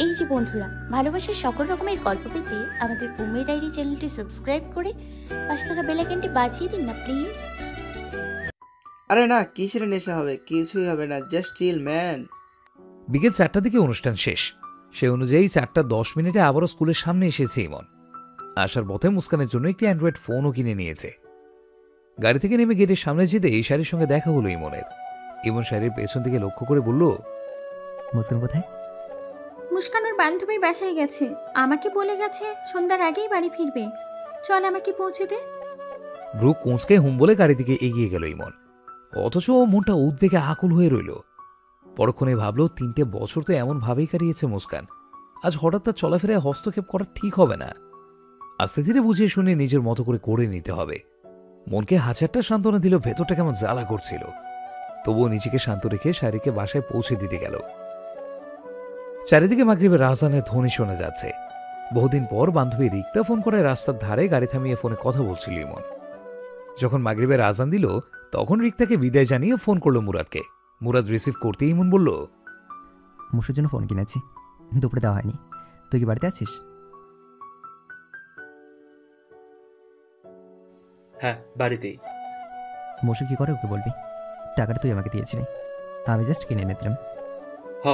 এই যে বন্ধুরা, ভালোবাসার সকল রকমের গল্প পেতে আমাদের বুমের ডায়েরি চ্যানেলটি সাবস্ক্রাইব করে পাশে থাকা বেল আইকনটি বাজিয়ে দিন না প্লিজ। আরে না, কিসের নেশা হবে? কিছুই হবে না, জাস্ট চিল ম্যান। বিকেল 4টার দিকে অনুষ্ঠান শেষ। সে অনুযায়ী 4:10 আবারও স্কুলের সামনে এসেছে ইমন। আসার পথে মুস্কানের জন্য একটি অ্যান্ড্রয়েড ফোনও কিনে নিয়েছে। গাড়ি থেকে নেমে গেটের সামনে যেতে এই শাড়ির সঙ্গে দেখা হলো ইমনের। ইমন শাড়ির পেছন দিকে লক্ষ্য করে বলল, মুস্কান কোথায়? মুস্কান ওর বান্ধবীর বাসায় গেছে, আমাকে বলে গেছে সন্ধ্যার আগেই বাড়ি ফিরবে। চল আমাকে পৌঁছে দে। ব্রু কোঁচকে হুম বলে গাড়ি দিকে এগিয়ে গেল ইমন। অথচ মনটা উদ্বেগে আকুল হয়ে রইল। পরক্ষণে ভাবল 3টে বছর তো এমন ভাবেই কাটিয়েছে মুস্কান, আজ হঠাৎ তার চলাফেরায় হস্তক্ষেপ করা ঠিক হবে না। আস্তে ধীরে বুঝিয়ে শুনে নিজের মতো করে নিতে হবে। মনকে হাজারটা সান্ত্বনা দিল, ভেতরটা কেমন জ্বালা করছিল। তবুও নিজেকে শান্ত রেখে শাড়িকে বাসায় পৌঁছে দিতে গেল। চারিদিকে মাগরিবের আযানের ধ্বনি শোনা যাচ্ছে। বহুদিন পর বান্ধবী রিক্তা ফোন করে রাস্তার ধারে গাড়ি থামিয়ে ফোনে কথা বলছিল ইমন। যখন মাগরিবের আযান দিল তখন রিক্তাকে বিদায় জানিয়ে ফোন করলো মুরাদকে। মুরাদ রিসিভ করতেই ইমন বলল, মুসের জন্য ফোন কিনেছি, দুপুরে দেওয়া হয়নি। তুই কি বাড়িতে আছিস? হ্যাঁ, বাড়িতেই। মুসু কি করে ওকে বলবি, টাকাটা তুই আমাকে দিয়েছিলি, আমি জাস্ট কিনে এনে দিলাম। হ,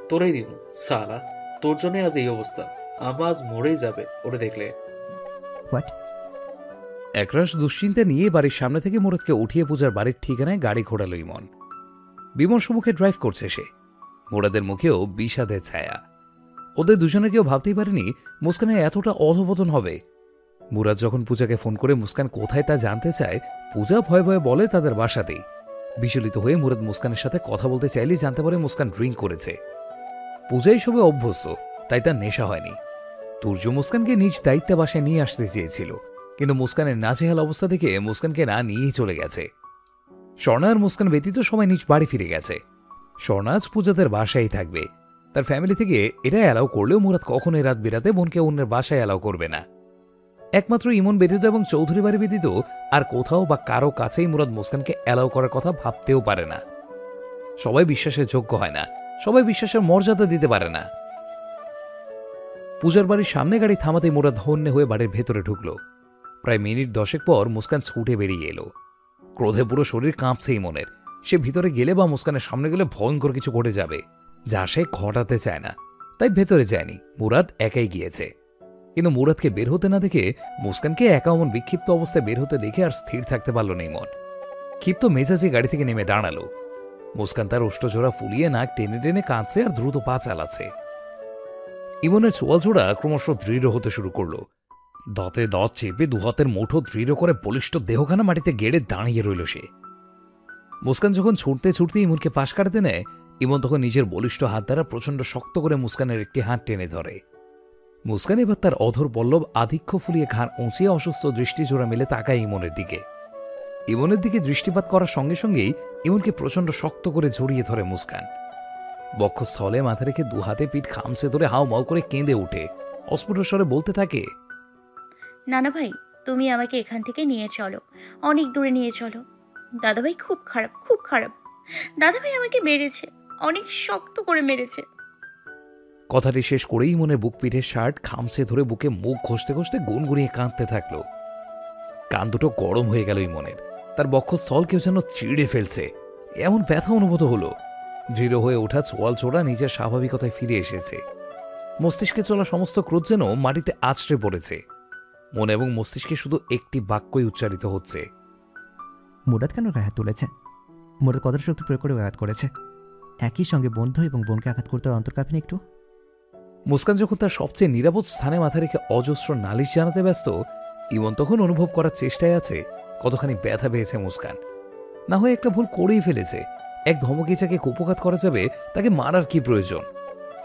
তোরাই দিব সালা, তোর জন্য আজ এই অবস্থা। আমার আজ মরেই যাবে ওরে দেখলে। হোয়াট? একরাশ দুশ্চিন্তা নিয়ে বাড়ির সামনে থেকে মুরাদকে উঠিয়ে পূজার বাড়ির ঠিকানায় গাড়ি ঘোরালো ইমন। বিমল সম্মুখে ড্রাইভ করছে সে। মুরাদের মুখেও বিষাদের ছায়া। ওদের দুজনে কেউ ভাবতেই পারেনি মুস্কানের এতটা অধপতন হবে। মুরাদ যখন পূজাকে ফোন করে মুস্কান কোথায় তা জানতে চায়, পূজা ভয়ে ভয়ে বলে তাদের বাসাতেই। বিচলিত হয়ে মুরাদ মুস্কানের সাথে কথা বলতে চাইলেই জানতে পারে মুস্কান ড্রিঙ্ক করেছে। পূজা এসবে অভ্যস্ত, তাই তার নেশা হয়নি। তুর্য মুস্কানকে নিজ দায়িত্বে বাসায় নিয়ে আসতে চেয়েছিল, কিন্তু মুস্কানের নাজেহাল অবস্থা দেখে মুস্কানকে না নিয়েই চলে গেছে। স্বর্ণা আর মুস্কান ব্যতীত সবাই নিজ বাড়ি ফিরে গেছে। স্বর্ণা আজ পূজাদের বাসায় থাকবে। তার ফ্যামিলি থেকে এটা অ্যালাউ করলেও মুরাদ কখনোই রাত বেরাতে বোনকে অন্যের বাসায় অ্যালাউ করবে না। একমাত্র ইমন ব্যতীত এবং চৌধুরী বাড়ি ব্যতীত আর কোথাও বা কারো কাছেই মুরাদ মুস্কানকে অ্যালাউ করার কথা ভাবতেও পারে না। সবাই বিশ্বাসের যোগ্য হয় না, সবাই বিশ্বাসের মর্যাদা দিতে পারে না। পূজার বাড়ির সামনে গাড়ি থামাতেই মুরাদ হন্যে হয়ে বাড়ির ভেতরে ঢুকল। প্রায় মিনিট 10 পর মুস্কান ছুটে বেরিয়ে এলো। ক্রোধে পুরো শরীর কাঁপছে ইমনের। সে ভিতরে গেলে বা মুস্কানের সামনে গেলে ভয়ঙ্কর কিছু ঘটে যাবে, যা সে ঘটাতে চায় না। তাই ভেতরে যায়নি, মুরাদ একাই গিয়েছে। কিন্তু মুরাদকে বের হতে না দেখে মুস্কানকে একা অমন বিক্ষিপ্ত অবস্থায় বের হতে দেখে আর স্থির থাকতে পারল না ইমন। ক্ষিপ্ত মেজাজে গাড়ি থেকে নেমে দাঁড়ালো। মুস্কান তার ওষ্ঠজোড়া ফুলিয়ে নাক টেনে টেনে কাঁদছে আর দ্রুত পা চালাচ্ছে। ইমনের চোয়ালজোড়া ক্রমশ দৃঢ় হতে শুরু করল। দাঁতে দাঁত চেপে দুহাতের মুঠো দৃঢ় করে বলিষ্ঠ দেহখানা মাটিতে গেড়ে দাঁড়িয়ে রইল সে। মুস্কান যখন ছুটতে ছুটতে ইমনকে পাশ কাটাতে নেয়, ইমন তখন নিজের বলিষ্ঠ হাত দ্বারা প্রচণ্ড শক্ত করে মুস্কানের একটি হাত টেনে ধরে। মুস্কান এবার তার অধর পল্লব আধিক্য ফুলিয়ে ঘাড় উঁচিয়ে অসুস্থ দৃষ্টি জোড়া মিলে তাকায় ইমনের দিকে। ইমনের দিকে দৃষ্টিপাত করার সঙ্গে সঙ্গেই ইমনকে প্রচণ্ড শক্ত করে জড়িয়ে ধরে মুস্কান। বক্ষস্থলে মাথা রেখে দু হাতে পিঠ খামচে ধরে হাউমাউ করে কেঁদে উঠে অস্ফুট স্বরে বলতে থাকে, নানা ভাই, তুমি আমাকে এখান থেকে নিয়ে চলো, অনেক দূরে নিয়ে চলো। দাদাভাই খুব খারাপ, খুব খারাপ। দাদাভাই আমাকে মেরেছে, অনেক শক্ত করে মেরেছে। কথাটি শেষ করেই ইমনের বুক পিঠের শার্ট খামচে ধরে বুকে মুখ ঘষতে ঘষতে গুনগুনিয়ে কাঁদতে থাকলো। কান দুটো গরম হয়ে গেল ইমনের। তার বক্ষস্থল কেউ যেন চিড়ে ফেলছে, এমন ব্যথা অনুভূত হলো। দৃঢ় হয়ে ওঠা চোয়াল চোড়া নিজের স্বাভাবিকতায় ফিরে এসেছে। মস্তিষ্কে চলা সমস্ত ক্রোধ যেন মাটিতে আছড়ে পড়েছে। মন এবং মস্তিষ্কে শুধু একটি বাক্যই উচ্চারিত হচ্ছে, মুরাদ কেন আঘাত তুলেছে? মুরাদ কতটা শক্তি প্রয়োগ করে আঘাত করেছে? একই সঙ্গে বন্ধু এবং বোনকে আঘাত করতে অন্তর কাঁপেনি একটু? মুস্কান যখন তার সবচেয়ে নিরাপদ স্থানে মাথা রেখে অজস্র নালিশ জানাতে ব্যস্ত, ইমন তখন অনুভব করার চেষ্টায় আছে কতখানি ব্যথা পেয়েছে মুস্কান। না হয় একটা ভুল করেই ফেলেছে। এক ধমকে যাকে কুপঘাত করা যাবে তাকে মারার কি প্রয়োজন?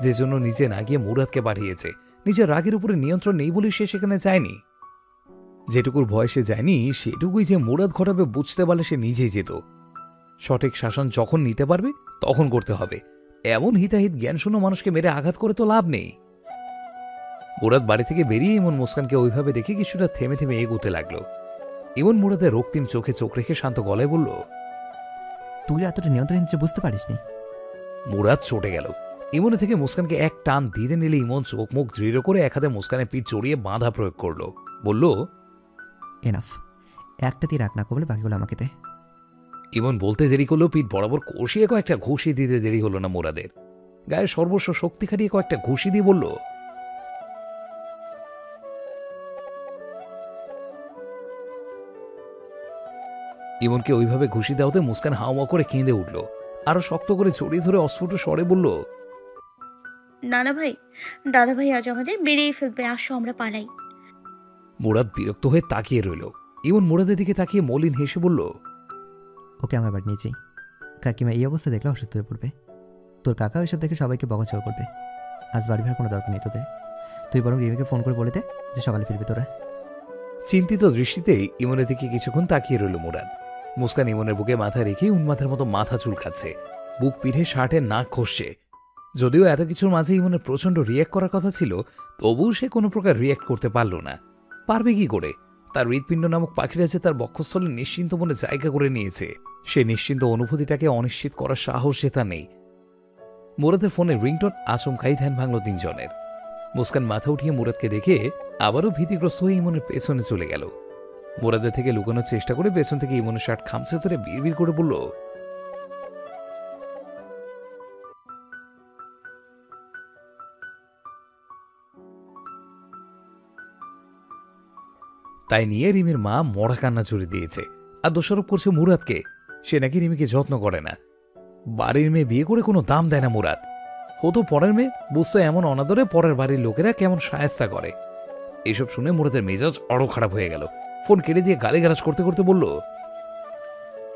যে জন্য নিজে না গিয়ে মুরাদকে পাঠিয়েছে। নিজের রাগের উপরে নিয়ন্ত্রণ নেই বলে সে সেখানে যায়নি। যেটুকুর ভয় সে যায়নি সেটুকুই যে মুরাদ ঘটাবে বুঝতে পারলে সে নিজেই যেত। সঠিক শাসন যখন নিতে পারবে তখন করতে হবে। এমন হিতাহিত জ্ঞানশূন্য মানুষকে মেরে আঘাত করে তো লাভ নেই। মুরাদ বাড়ি থেকে বেরিয়ে ইমন মুস্কানকে ওইভাবে দেখে কিছুটা থেমে থেমে এগোতে লাগলো। ইমন মুরাদের রক্তিম চোখে চোখ রেখে শান্ত গলায় বলল, তুই এতটা নিয়ন্ত্রণ বুঝতে পারিসনি। মুরাদ চটে গেল। ইমনের থেকে মুস্কানকে এক টান দিতে নিলে ইমন চোখ মুখ দৃঢ় করে এক হাতে মুস্কানের পিঠ জড়িয়ে বাঁধা প্রয়োগ করলো। বলল, এনাফ, একটা দিয়ে রাখ না কবলে, বাকিগুলো আমাকে দে। ইমন বলতে দেরি করলো, পিঠ বরাবর কষিয়ে কয়েকটা ঘুষি দিতে দেরি হলো না মুরাদের। গায়ের সর্বস্ব শক্তি খাটিয়ে কয়েকটা ঘুষি দিয়ে বলল, ইমনকে ওইভাবে ঘুষি দেওয়াতে মুস্কান হাওয়া করে কেঁদে উঠল। আরো শক্ত করে জড়িয়ে ধরে অস্ফুট স্বরে বলল, নানা ভাই, দাদা ভাই আজ আমাদের মেরেই ফেলবে, আসো আমরা পালাই। মুরাদ বিরক্ত হয়ে তাকিয়ে রইল। ইমন মুরাদের দিকে তাকিয়ে মলিন হেসে বলল, ওকে আমার বাড়ি নিয়ে যাই। কাকিমা এই অবস্থা দেখলে অসুস্থ হয়ে পড়বে। তোর কাকা ওইসব দেখে সবাইকে বকাঝকা করবে। আজ বাড়ি ফেরার কোনো দরকার নেই তোদের। তুই বরং রিমিকে ফোন করে বলে দে যে সকালে ফিরবি তোরা। চিন্তিত দৃষ্টিতেই ইমনের দিকে কিছুক্ষণ তাকিয়ে রইল মুরাদ। মুস্কান ইমনের বুকে মাথা রেখে উন্মাদের মতো মাথা চুলকাচ্ছে, বুক পিঠে শার্টের নাক খসছে। যদিও এত কিছুর মাঝে ইমনের প্রচণ্ড রিয়্যাক্ট করার কথা ছিল, তবুও সে কোনো প্রকার রিয়্যাক্ট করতে পারল না। পারবে কি করে? তার হৃৎপিণ্ড নামক পাখিরা যে তার বক্ষস্থলে নিশ্চিন্ত মনে জায়গা করে নিয়েছে, সে নিশ্চিন্ত অনুভূতিটাকে অনিশ্চিত করার সাহস সে তার নেই। মুরাদের ফোনে রিংটোন আচমকাই ধ্যান ভাঙল তিনজনের। মুস্কান মাথা উঠিয়ে মুরাদকে দেখে আবারও ভীতিগ্রস্ত হয়ে ইমনের পেছনে চলে গেল। মুরাদের থেকে লুকানোর চেষ্টা করে পেছন থেকে ইমনের শার্ট খামচে ধরে বিড়বিড় করে বলল, তাই নিয়ে রিমির মা মরা কান্না জুড়ে দিয়েছে, আর দোষারোপ করছে মুরাদকে। সে নাকি রিমিকে যত্ন করে না। বাড়ির মেয়ে বিয়ে করে কোনো দাম দেয় না মুরাদ। হতো পরের মেয়ে, বুঝতো এমন অনাদরে পরের বাড়ির লোকেরা কেমন সায়স্তা করে। এসব শুনে মুরাদের মেজাজ আরো খারাপ হয়ে গেল। ফোন কেটে দিয়ে গালিগালাজ করতে করতে বলল,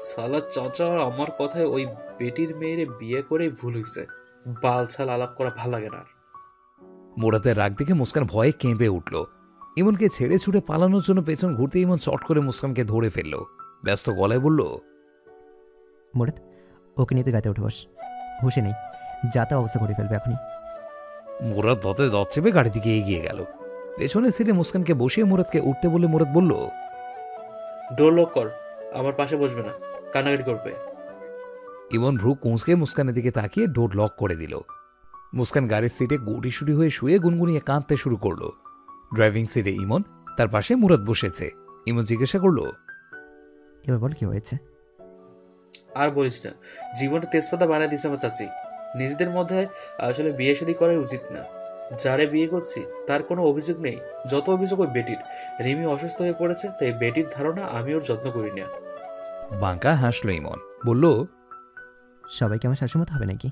সালা চাচা, আমার কথায় ওই বেটির মেয়েরে বিয়ে করে ভুল হইছে। বালছাল আলাপ করা ভাল লাগে না আর। মুরাদের রাগ দেখে মুস্কান ভয়ে কেঁপে উঠল। ইমনকে ছেড়ে ছুটে পালানোর জন্য পেছন ঘুরতে ইমন চট করে মুস্কানকে ধরে ফেলল। ব্যস্ত গলায় বলল, মুরাদ, ওকে নিয়ে তুই গাড়িতে উঠে বস। হুশে নেই, যাতা অবস্থা করে ফেলবে এখনই। মুরাদ দাঁতে দাঁত চেপে গাড়ি দিকে এগিয়ে গেল। পেছনে সিটে মুস্কানকে বসিয়ে মুরাদকে উঠতে বলে মুরাদ বলল, ডোর লক কর, আমার পাশে বসবে না, কান্নাকাটি করবে। ইমন ভ্রু কুঁচকে মুস্কানের দিকে তাকিয়ে ডোর লক করে দিল। মুস্কান গাড়ির সিটে গুটিসুটি হয়ে শুয়ে গুনগুনিয়ে কাঁদতে শুরু করলো। ড্রাইভিং সিটে ইমন, তার পাশে মুরাদ বসেছে। ইমন জিজ্ঞাসা করলো, এবার বল কি হয়েছে? আর বলিস না, জীবনটা তেজপাতা বানায় দিছে আমার চাচি। নিজেদের মধ্যে আসলে বিয়ে শাদী করা উচিত না। যারে বিয়ে করছি তার কোনো অভিযোগ নেই, যত অভিযোগ ওই বেটির। রিমি অসুস্থ হয়ে পড়েছে, তাই বেটির ধারণা আমি ওর যত্ন করি না। বাঁকা হাসলো ইমন, বলল, সবাইকে আমার শাশুড়ি মতো হবে নাকি?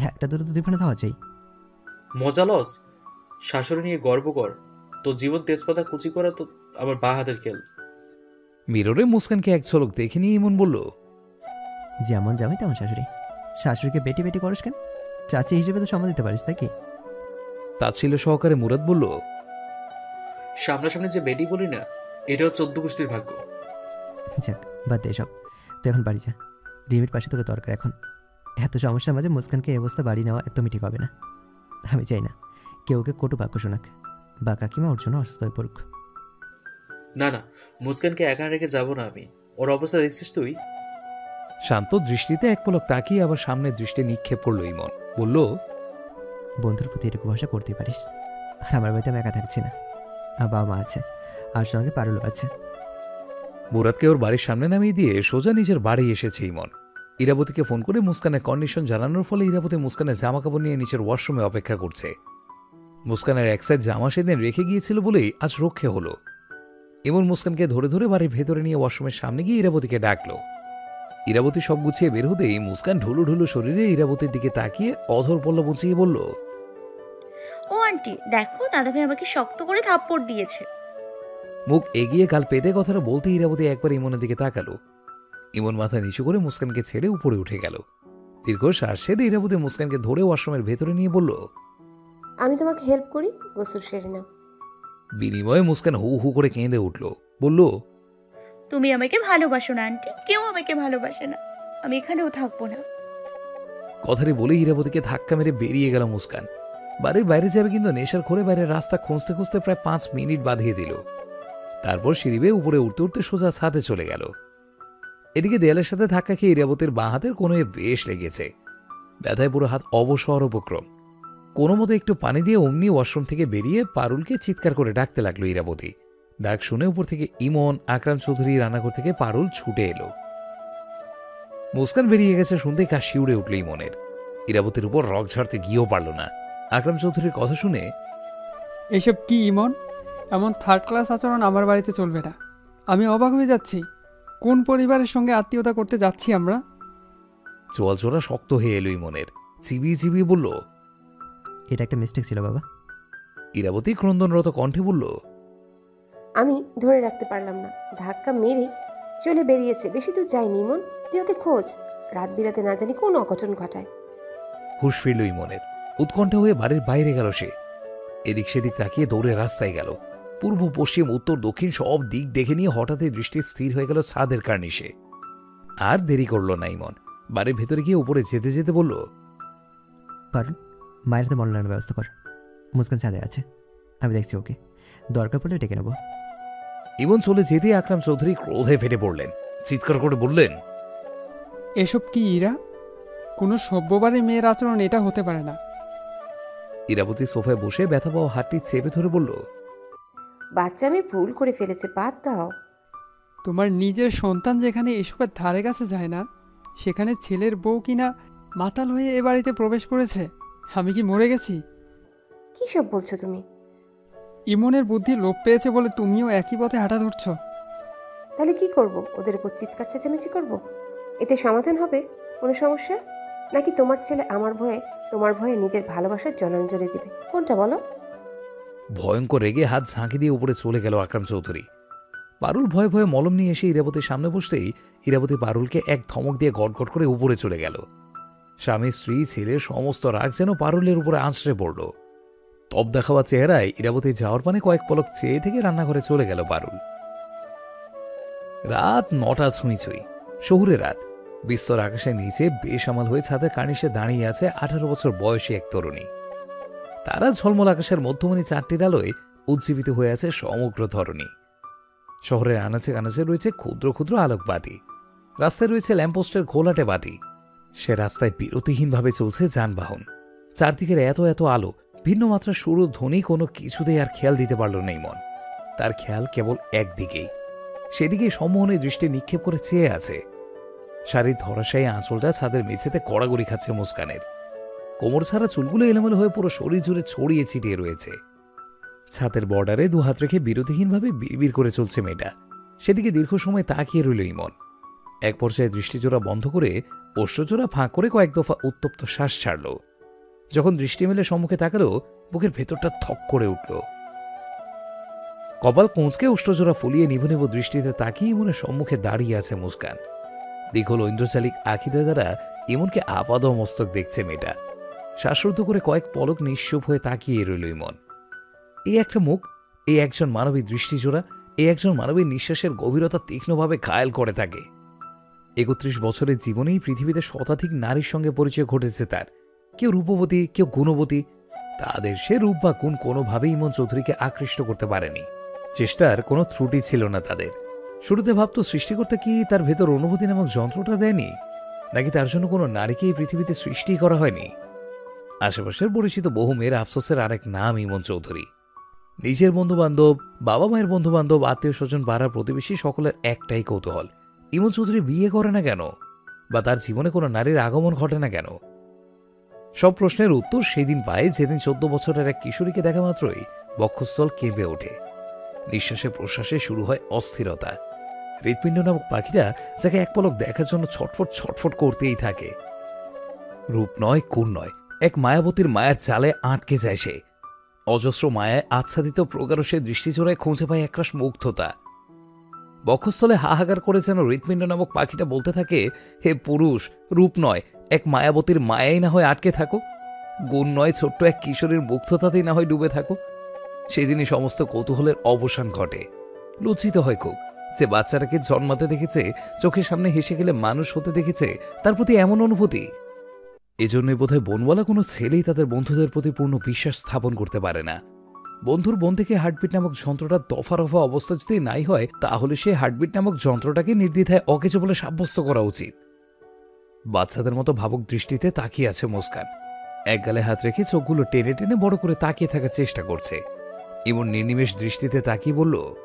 একটা দুটো তো ডিফারেন্ট হওয়া চাই। মজা লস, শাশুড়ি নিয়ে গর্ব কর। তো জীবন তেজপাতা কুচি করা তো আমার বা হাতের খেল। মিররে মুস্কানকে এক ঝলক দেখে নিয়ে ইমন বলল, যেমন জামাই তেমন শাশুড়ি। শাশুড়িকে বেটি বেটি করস কেন? চাচি হিসেবে তো সম্মান দিতে পারিস, তাই কি? তাচ্ছিল্য সহকারে মুরাদ বলল, সামনাসামনি যে বেটি বলি না, এটাও 14 গোষ্ঠীর ভাগ্য। যাক, বাদ দে সব। তুই এখন বাড়ি যা, রিমির পাশে তোকে দরকার এখন। এত সমস্যার মাঝে মুস্কানকে এই অবস্থা বাড়ি নেওয়া একদমই ঠিক হবে না। আমি চাই না কেউ ওকে কটু বাক্য শোনাক বা কাকিমা ওর জন্য অসুস্থ হয়ে পড়ুক। না না, মুস্কানকে একা রেখে যাব না আমি। ওর অবস্থা দেখছিস তুই? শান্ত দৃষ্টিতে এক পলক তাকিয়ে আবার সামনের দৃষ্টি নিক্ষেপ করলো ইমন, বলল, বন্ধুর প্রতি এটুকু ভরসা করতেই পারিস। আর আমার বাড়িতে আমি একা থাকছি না, আর বাবা মা আছে, আর সঙ্গে পারুলও আছে। মুরাদকে ওর বাড়ির সামনে নামিয়ে দিয়ে সোজা নিজের বাড়ি এসেছে ইমন। ইরাবতীকে ফোন করে মুস্কানের কন্ডিশন জানানোর ফলে ইরাবতী মুস্কানের জামা কাপড় নিয়ে নিচের ওয়াশরুমে অপেক্ষা করছে। মুস্কানের এক সাইড জামা সেদিন রেখে গিয়েছিল বলেই আজ রক্ষে হলো। ইমন মুস্কানকে ধরে ধরে বাড়ির ভেতরে নিয়ে ওয়াশরুমের সামনে গিয়ে ইরাবতীকে ডাকলো। ইরাবতী সব গুছিয়ে বের হতেই মুস্কান ঢুলু ঢুলু শরীরে ইরাবতীর দিকে তাকিয়ে অধর পল্লা বুঝিয়ে বলল, ও আন্টি, দেখো দাদাভাই আমাকে শক্ত করে থাপ্পড় দিয়েছে। মুখ এগিয়ে গাল পেতে কথাটা বলতে ইরাবতী একবার ইমনের দিকে তাকালো। ইমন মাথা নিচু করে মুস্কানকে ছেড়ে উপরে উঠে গেল। দীর্ঘ শ্বাস ছেড়ে ইরাবতী মুস্কানকে ধরে ওয়াশরুমের ভেতরে নিয়ে বলল, আমি তোমাকে হেল্প করি, গোসল সেরে নাও। বিনিময়ে মুস্কান হু হু করে কেঁদে উঠল, বলল, তুমি আমাকে ভালোবাসো না আন্টি, কেউ আমাকে ভালোবাসে না, আমি এখানেও থাকবো না। কথাটি বলে ইরাবতীকে ধাক্কা মেরে বেরিয়ে গেল মুস্কান। বাড়ির বাইরে যাবে কিন্তু নেশার ঘরে বাইরের রাস্তা খুঁজতে খুঁজতে প্রায় 5 মিনিট বাঁধিয়ে দিল। তারপর সিঁড়ি বেয়ে উপরে উঠতে উঠতে সোজা ছাদে চলে গেল। এদিকে দেয়ালের সাথে ধাক্কা খেয়ে ইরাবতীর বাঁ হাতের কোনোয় বেশ লেগেছে। ব্যথায় পুরো হাত অবশ হওয়ার উপক্রম। কোনো মতো একটু পানি দিয়ে অমনি ওয়াশরুম থেকে বেরিয়ে পারুলকে চিৎকার করে ডাকতে লাগলো ইরাবতী। ডাক শুনে উপর থেকে ইমন, আকরাম চৌধুরী রান্নাঘর থেকে পারুল ছুটে এলো। মুস্কান বেরিয়ে গেছে শুনতেই কাশি উড়ে উঠল ইমনের। ইরাবতীর উপর রক ঝাড়তে গিয়েও পারল না। আকরাম চৌধুরীর কথা শুনে, এসব কি ইমন? এমন থার্ড ক্লাস আচরণ আমার বাড়িতে চলবে না। আমি অবাক হয়ে যাচ্ছি, কোন পরিবারের সঙ্গে আত্মীয়তা করতে যাচ্ছি আমরা? চোয়াল চোরা শক্ত হয়ে এলো ইমনের। চিবিয়ে চিবিয়ে বলল, এটা একটা মিস্টেক ছিল বাবা। ইরাবতী ক্রন্দনরত কণ্ঠে বলল, আমি ধরে রাখতে পারলাম না, ধাক্কা মেরে চলে বেরিয়েছে। বেশি দূর যায়নি ইমন, তুই ওকে খোঁজ। রাত বিরাতে না জানি কোন অঘটন ঘটায়। হুঁশ ফিরল ইমনের। উৎকণ্ঠা হয়ে বাড়ির বাইরে গেল সে। এদিক সেদিক তাকিয়ে দৌড়ে রাস্তায় গেল। পূর্ব, পশ্চিম, উত্তর, দক্ষিণ সব দিক দেখে নিয়ে হঠাৎই দৃষ্টি স্থির হয়ে গেল ছাদের কার্নিশে। আর দেরি করল না ইমন। বাড়ির ভেতরে গিয়ে উপরে যেতে যেতে বলল, পারুল, মায়ের হাতে মলনার ব্যবস্থা কর। মুস্কান ছাদে আছে, আমি দেখছি ওকে, দরকার পড়লে ডেকে নেব। ইমন চলে যেতেই আকরাম চৌধুরী ক্রোধে ফেটে পড়লেন। চিৎকার করে বললেন, এসব কি ইরা? কোনো সভ্যবারের মেয়ের আচরণ এটা হতে পারে না। ইরাবতী সোফায় বসে ব্যথা পাওয়া হাতটি চেপে ধরে বলল, বাচ্চা মেয়ে ভুল করে ফেলেছে, বাদ দাও। তোমার নিজের সন্তান যেখানে এসবের ধারে কাছে যায় না, সেখানে ছেলের বউ কিনা মাতাল হয়ে এ বাড়িতে প্রবেশ করেছে। আমি কি মরে গেছি? কি সব বলছো তুমি? ইমনের বুদ্ধি লোপ পেয়েছে বলে তুমিও একই পথে হাঁটা ধরছো। তাহলে কি করব? ওদের উপর চিৎকার চেঁচামেচি করব? এতে সমাধান হবে কোনো সমস্যা? নাকি তোমার ছেলে আমার ভয়ে, তোমার ভয়ে নিজের ভালোবাসার জলাঞ্জলি দেবে? কোনটা বলো? ভয়ঙ্কর রেগে হাত ঝাঁকি দিয়ে উপরে চলে গেল আকরাম চৌধুরী। পারুল ভয়ে ভয়ে মলম নিয়ে এসে ইরাবতীর সামনে বসতেই ইরাবতী পারুলকে এক ধমক দিয়ে গটগট করে উপরে চলে গেল। স্বামী, স্ত্রী, ছেলের সমস্ত রাগ যেন পারুলের উপরে আঁচড়ে পড়ল। তপ দেখাওয়া চেহারায় ইরাবতী যাওয়ার পানে কয়েক পলক চেয়ে থেকে রান্নাঘরে চলে গেল পারুল। রাত 9টা ছুঁই ছুঁই, শহুরে রাত। বিস্তর আকাশের নিচে বেসামাল হয়ে ছাদের কার্নিশে দাঁড়িয়ে আছে 18 বছর বয়সী এক তরুণী। তারা ঝলমল আকাশের মধ্যমণি চারটির আলোয় উজ্জীবিত হয়ে আছে সমগ্র ধরনী। শহরের আনাচে কানাচে রয়েছে ক্ষুদ্র ক্ষুদ্র আলোকবাতি। রাস্তায় রয়েছে ল্যাম্পপোস্টের ঘোলাটে বাতি। সে রাস্তায় বিরতিহীনভাবে চলছে যানবাহন। চারদিকের এত এত আলো, ভিন্ন মাত্রা শুরু ধ্বনি কোনো কিছুতেই আর খেয়াল দিতে পারল না ইমন। তার খেয়াল কেবল একদিকেই, সেদিকে সম্মোহনে দৃষ্টি নিক্ষেপ করে চেয়ে আছে। শাড়ির ধরাশায়ী আঁচলটা ছাদের মেঝেতে কড়াগড়ি খাচ্ছে মুস্কানের। কোমর ছাড়া চুলগুলো এলোমেলো হয়ে পুরো শরীর জুড়ে ছড়িয়ে ছিটিয়ে রয়েছে। ছাদের বর্ডারে দুহাত রেখে বিরতিহীনভাবে বিড়বিড় করে চলছে মেয়েটা। সেদিকে দীর্ঘ সময় তাকিয়ে রইল ইমন। এক পর্যায়ে দৃষ্টিজোড়া বন্ধ করে অশ্রুজোড়া ফাঁক করে কয়েক দফা উত্তপ্ত শ্বাস ছাড়ল। যখন দৃষ্টি মেলে সম্মুখে তাকালো, বুকের ভেতরটা থক করে উঠল। কপাল কোঁচকে অষ্টজোড়া ফুলিয়ে নিভু নিভু দৃষ্টিতে তাকিয়ে ইমনের সম্মুখে দাঁড়িয়ে আছে মুস্কান। দীঘল ঐন্দ্রচালিক আখিদয় দ্বারা ইমনকে আপাদ মস্তক দেখছে মেয়েটা। শ্বাসরুদ্ধ করে কয়েক পলক নিঃশুভ হয়ে তাকিয়ে রইল ইমন। এই একটা মুখ, এই একজন মানবী দৃষ্টিজোড়া, এই একজন মানবীর নিঃশ্বাসের গভীরতা তীক্ষ্ণভাবে ঘায়েল করে থাকে। 31 বছরের জীবনেই পৃথিবীতে শতাধিক নারীর সঙ্গে পরিচয় ঘটেছে তার। কেউ রূপবতী, কেউ গুণবতী। তাদের সে রূপ বা গুণ কোনোভাবেই ইমন চৌধুরীকে আকৃষ্ট করতে পারেনি। চেষ্টার কোনো ত্রুটি ছিল না তাদের। শুরুতে ভাবত সৃষ্টিকর্তা কি তার ভেতর অনুভূতি নামক যন্ত্রটা দেয়নি, নাকি তার জন্য কোনো নারীকে এই পৃথিবীতে সৃষ্টি করা হয়নি। আশেপাশের পরিচিত বহু মেয়ের আফসোসের আরেক নাম ইমন চৌধুরী। নিজের বন্ধুবান্ধব, বাবা মায়ের বন্ধুবান্ধব, আত্মীয় স্বজন, পাড়ার প্রতিবেশী সকলের একটাই কৌতূহল, ইমন চৌধুরী বিয়ে করে না কেন, বা তার জীবনে কোনো নারীর আগমন ঘটে না কেন। সব প্রশ্নের উত্তর সেই দিন পায় যেদিন 14 বছরের এক কিশোরীকে দেখা মাত্রই বক্ষস্থল কেঁপে ওঠে। নিঃশ্বাসে প্রশ্বাসে শুরু হয় অস্থিরতা। হৃৎপিণ্ড নামক পাখিটা যাকে এক পলক দেখার জন্য ছটফট ছটফট করতেই থাকে। রূপ নয়, কুল নয়, এক মায়াবতীর মায়ার জালে আটকে যায় সে। অজস্র মায়ায় আচ্ছাদিত প্রগাঢ় সে দৃষ্টিচোড়ায় খুঁজে পায় একরাশ মুগ্ধতা। বক্ষস্থলে হাহাকার করে যেন হৃৎপিণ্ড নামক পাখিটা বলতে থাকে, হে পুরুষ, রূপ নয়, এক মায়াবতীর মায়াই না হয় আটকে থাকো, গুণ নয়, ছোট্ট এক কিশোরীর মুগ্ধতাতেই না হয় ডুবে থাকো। সেদিনই সমস্ত কৌতূহলের অবসান ঘটে। লজ্জিত হয় খুব যে বাচ্চাটাকে জন্মাতে দেখেছে, চোখের সামনে হেসে গেলে মানুষ হতে দেখেছে, তার প্রতি এমন অনুভূতি। এজন্যই বোধহয় বনওয়ালা কোনো ছেলেই তাদের বন্ধুদের প্রতি পূর্ণ বিশ্বাস স্থাপন করতে পারে না। বন্ধুর বোন থেকে হার্টবিট নামক যন্ত্রটা দফা রফা অবস্থা যদি নাই হয়, তাহলে সে হার্টবিট নামক যন্ত্রটাকে নির্দ্বিধায় অকেজো বলে সাব্যস্ত করা উচিত। বাচ্চাদের মতো ভাবুক দৃষ্টিতে তাকিয়ে আছে মুস্কান। এক গালে হাত রেখে চোখগুলো টেনে টেনে বড় করে তাকিয়ে থাকার চেষ্টা করছে। ইমন নির্নিমেষ দৃষ্টিতে তাকিয়ে বলল,